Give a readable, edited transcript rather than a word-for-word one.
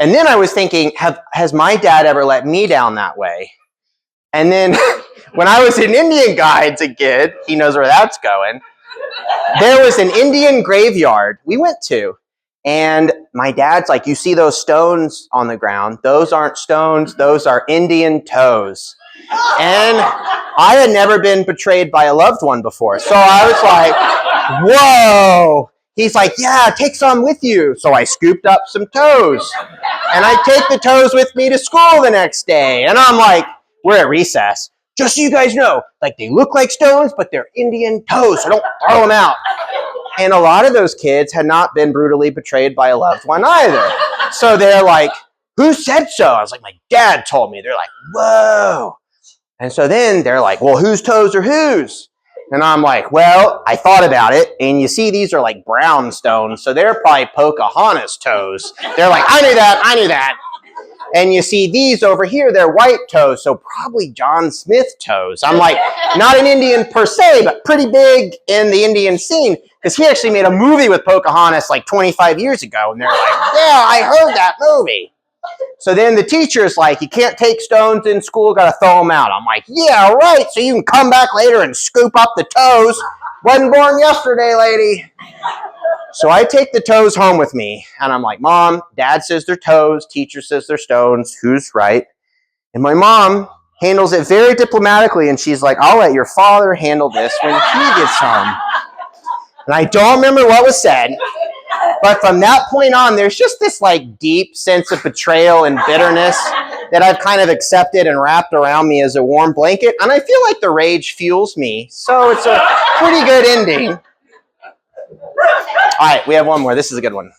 And then I was thinking, has my dad ever let me down that way? And then when I was in Indian Guides a kid, he knows where that's going, there was an Indian graveyard we went to. And my dad's like, you see those stones on the ground? Those aren't stones. Those are Indian toes. And I had never been betrayed by a loved one before. So I was like, whoa. He's like, yeah, take some with you. So I scooped up some toes. And I take the toes with me to school the next day. And I'm like, we're at recess. Just so you guys know, like they look like stones, but they're Indian toes, so don't throw them out. And a lot of those kids had not been brutally betrayed by a loved one either. So they're like, who said so? I was like, my dad told me. They're like, whoa. And so then they're like, well, whose toes are whose? And I'm like, well, I thought about it, and you see these are like brown stones, so they're probably Pocahontas toes. They're like, I knew that. And you see these over here, they're white toes, so probably John Smith toes. I'm like, not an Indian per se, but pretty big in the Indian scene, because he actually made a movie with Pocahontas like 25 years ago, and they're like, yeah, I heard that movie. So then the teacher's like, you can't take stones in school, gotta throw them out. I'm like, yeah, right, so you can come back later and scoop up the toes. Wasn't born yesterday, lady. So I take the toes home with me, and I'm like, Mom, Dad says they're toes, teacher says they're stones, who's right? And my mom handles it very diplomatically, and she's like, I'll let your father handle this when he gets home. And I don't remember what was said, but from that point on, there's just this like deep sense of betrayal and bitterness that I've kind of accepted and wrapped around me as a warm blanket, and I feel like the rage fuels me, so it's a pretty good ending. All right, we have one more. This is a good one.